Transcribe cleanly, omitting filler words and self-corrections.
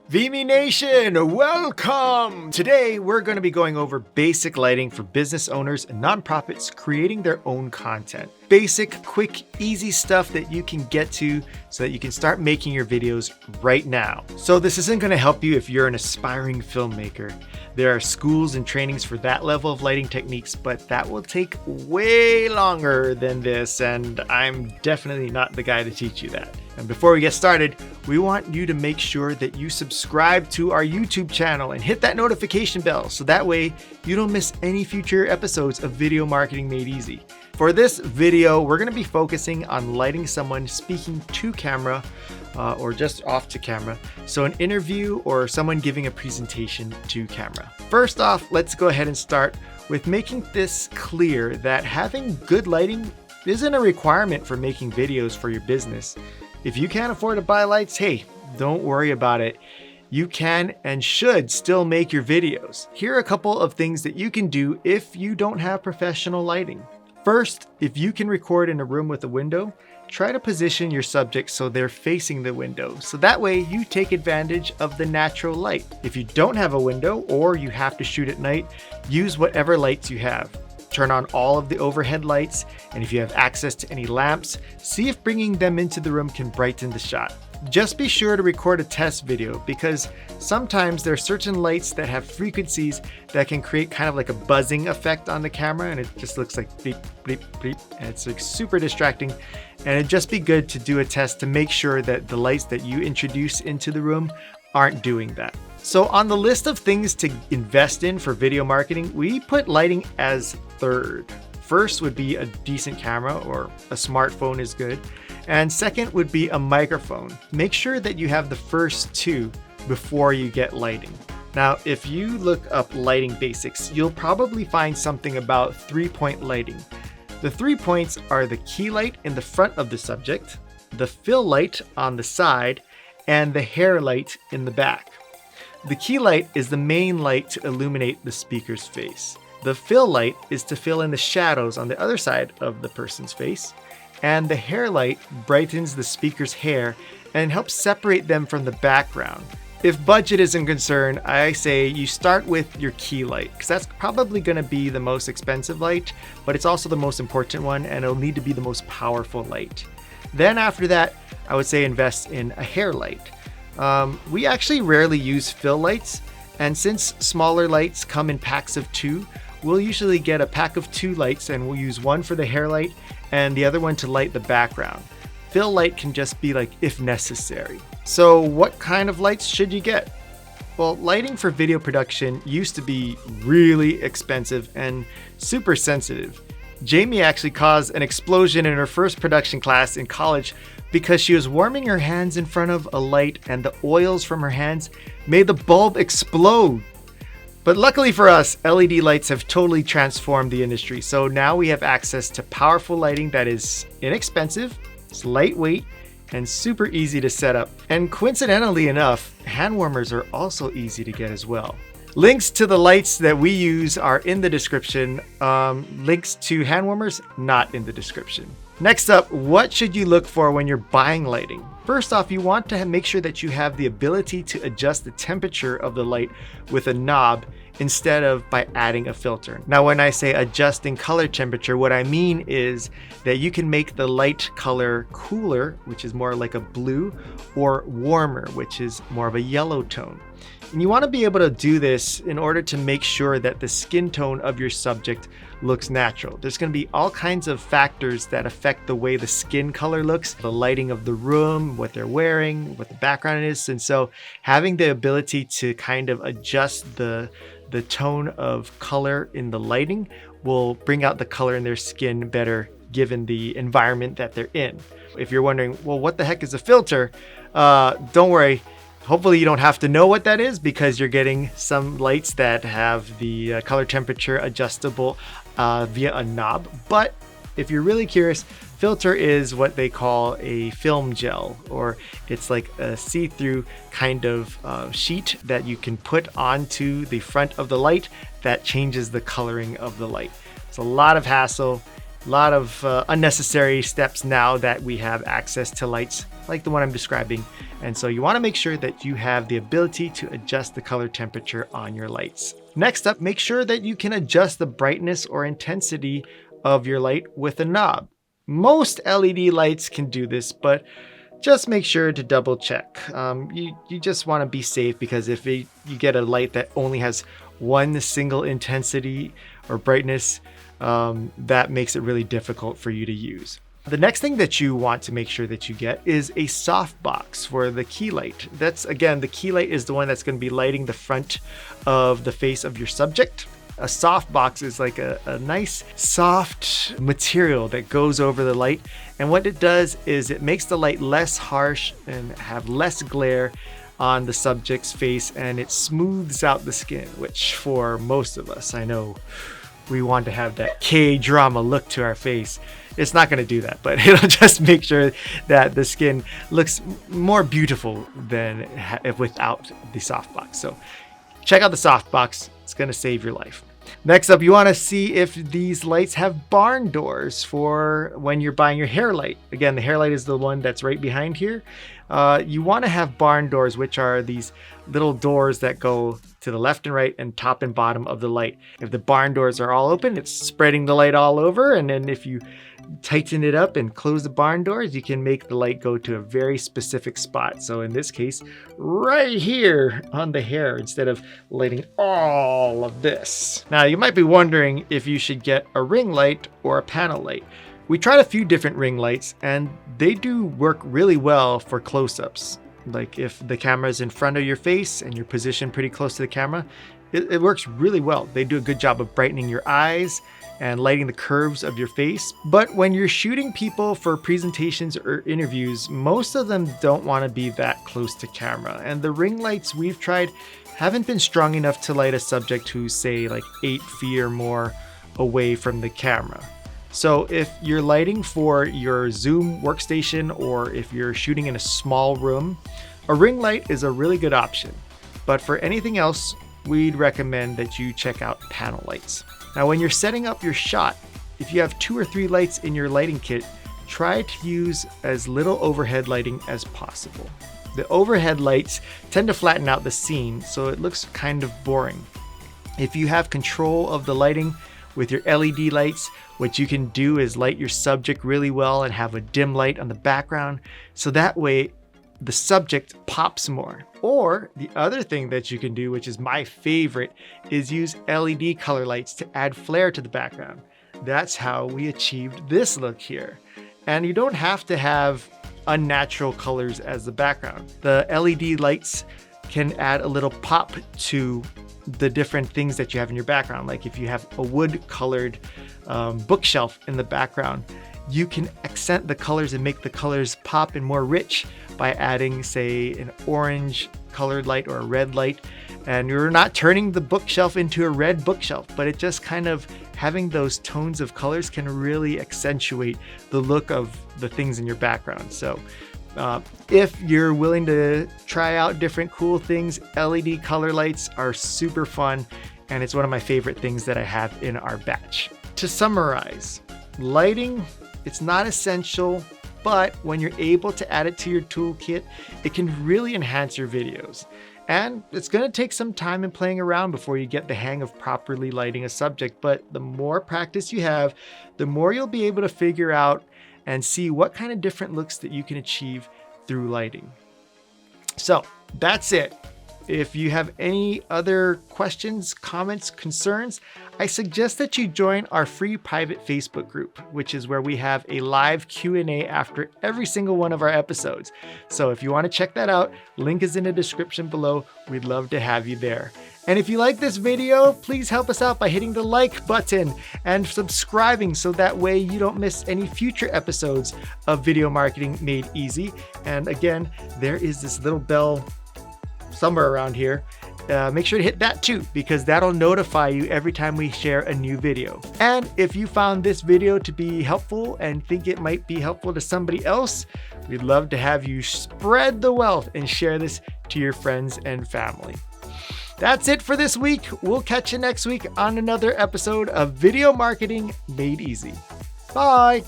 VME Nation, welcome! Today, we're going to be going over basic lighting for business owners and nonprofits creating their own content. Basic, quick, easy stuff that you can get to so that you can start making your videos right now. So this isn't going to help you if you're an aspiring filmmaker. There are schools and trainings for that level of lighting techniques, but that will take way longer than this, and I'm definitely not the guy to teach you that. And before we get started, we want you to make sure that you subscribe to our YouTube channel and hit that notification bell so that way you don't miss any future episodes of Video Marketing Made Easy. For this video, we're going to be focusing on lighting someone speaking to camera or just off to camera. So an interview or someone giving a presentation to camera. First off, let's go ahead and start with making this clear that having good lighting isn't a requirement for making videos for your business. If you can't afford to buy lights, hey, don't worry about it. You can and should still make your videos. Here are a couple of things that you can do if you don't have professional lighting. First, if you can record in a room with a window, try to position your subject so they're facing the window. So that way you take advantage of the natural light. If you don't have a window or you have to shoot at night, use whatever lights you have. Turn on all of the overhead lights, and if you have access to any lamps, see if bringing them into the room can brighten the shot. Just be sure to record a test video because sometimes there are certain lights that have frequencies that can create kind of like a buzzing effect on the camera, and it just looks like beep, beep, beep, and it's like super distracting. And it'd just be good to do a test to make sure that the lights that you introduce into the room aren't doing that. So on the list of things to invest in for video marketing, we put lighting as third. First would be a decent camera, or a smartphone is good. And second would be a microphone. Make sure that you have the first two before you get lighting. Now, if you look up lighting basics, you'll probably find something about 3-point lighting. The 3 points are the key light in the front of the subject, the fill light on the side, and the hair light in the back. The key light is the main light to illuminate the speaker's face. The fill light is to fill in the shadows on the other side of the person's face. And the hair light brightens the speaker's hair and helps separate them from the background. If budget isn't concerned, I say you start with your key light because that's probably going to be the most expensive light, but it's also the most important one, and it'll need to be the most powerful light. Then after that, I would say invest in a hair light. We actually rarely use fill lights, and since smaller lights come in packs of 2, we'll usually get a pack of 2 lights, and we'll use one for the hair light and the other one to light the background. Fill light can just be like if necessary. So what kind of lights should you get? Well, lighting for video production used to be really expensive and super sensitive. Jamie actually caused an explosion in her first production class in college because she was warming her hands in front of a light and the oils from her hands made the bulb explode. But luckily for us, LED lights have totally transformed the industry. So now we have access to powerful lighting that is inexpensive, it's lightweight, and super easy to set up. And coincidentally enough, hand warmers are also easy to get as well. Links to the lights that we use are in the description. Links to hand warmers, not in the description. Next up, what should you look for when you're buying lighting? First off, you want to make sure that you have the ability to adjust the temperature of the light with a knob instead of by adding a filter. Now, when I say adjusting color temperature, what I mean is that you can make the light color cooler, which is more like a blue, or warmer, which is more of a yellow tone. And you want to be able to do this in order to make sure that the skin tone of your subject looks natural. There's going to be all kinds of factors that affect the way the skin color looks, the lighting of the room, what they're wearing, what the background is. And so having the ability to kind of adjust the tone of color in the lighting will bring out the color in their skin better given the environment that they're in. If you're wondering, well, what the heck is a filter? Don't worry. Hopefully you don't have to know what that is because you're getting some lights that have the color temperature adjustable via a knob. But if you're really curious, filter is what they call a film gel, or it's like a see-through kind of sheet that you can put onto the front of the light that changes the coloring of the light. It's a lot of hassle. A lot of unnecessary steps now that we have access to lights like the one I'm describing. And so you want to make sure that you have the ability to adjust the color temperature on your lights. Next up, make sure that you can adjust the brightness or intensity of your light with a knob. Most LED lights can do this, but just make sure to double check. You just want to be safe, because if you get a light that only has one single intensity or brightness, that makes it really difficult for you to use. The next thing that you want to make sure that you get is a softbox for the key light. That's, again, the key light is the one that's going to be lighting the front of the face of your subject. A softbox is like a nice soft material that goes over the light, and what it does is it makes the light less harsh and have less glare on the subject's face, and it smooths out the skin, which for most of us, I know we want to have that K-drama look to our face. It's not going to do that, but it'll just make sure that the skin looks more beautiful than without the softbox. So check out the softbox. It's going to save your life. Next up, you want to see if these lights have barn doors for when you're buying your hair light. Again, the hair light is the one that's right behind here. You want to have barn doors, which are these little doors that go to the left and right and top and bottom of the light. If the barn doors are all open, it's spreading the light all over. And then if you tighten it up and close the barn doors, you can make the light go to a very specific spot. So in this case, right here on the hair, instead of lighting all of this. Now you might be wondering if you should get a ring light or a panel light. We tried a few different ring lights and they do work really well for close-ups. Like if the camera is in front of your face and you're positioned pretty close to the camera, it works really well. They do a good job of brightening your eyes and lighting the curves of your face. But when you're shooting people for presentations or interviews, most of them don't want to be that close to camera. And the ring lights we've tried haven't been strong enough to light a subject who's, say, like 8 feet or more away from the camera. So if you're lighting for your Zoom workstation or if you're shooting in a small room, a ring light is a really good option. But for anything else, we'd recommend that you check out panel lights. Now, when you're setting up your shot, if you have 2 or 3 lights in your lighting kit, try to use as little overhead lighting as possible. The overhead lights tend to flatten out the scene, so it looks kind of boring. If you have control of the lighting with your LED lights, what you can do is light your subject really well and have a dim light on the background, so that way the subject pops more. Or the other thing that you can do, which is my favorite, is use LED color lights to add flare to the background. That's how we achieved this look here. And you don't have to have unnatural colors as the background. The LED lights can add a little pop to the different things that you have in your background. Like if you have a wood colored bookshelf in the background, you can accent the colors and make the colors pop and more rich by adding, say, an orange colored light or a red light. And you're not turning the bookshelf into a red bookshelf, but it just kind of having those tones of colors can really accentuate the look of the things in your background. So if you're willing to try out different cool things, LED color lights are super fun, and it's one of my favorite things that I have in our batch. To summarize, lighting, it's not essential, but when you're able to add it to your toolkit, it can really enhance your videos. And it's going to take some time and playing around before you get the hang of properly lighting a subject, but the more practice you have, the more you'll be able to figure out and see what kind of different looks that you can achieve through lighting. So that's it. If you have any other questions, comments, concerns, I suggest that you join our free private Facebook group, which is where we have a live Q&A after every single one of our episodes. So if you want to check that out, link is in the description below. We'd love to have you there. And if you like this video, please help us out by hitting the like button and subscribing so that way you don't miss any future episodes of Video Marketing Made Easy. And again, there is this little bell somewhere around here. Make sure to hit that too, because that'll notify you every time we share a new video. And if you found this video to be helpful and think it might be helpful to somebody else, we'd love to have you spread the wealth and share this to your friends and family. That's it for this week. We'll catch you next week on another episode of Video Marketing Made Easy. Bye.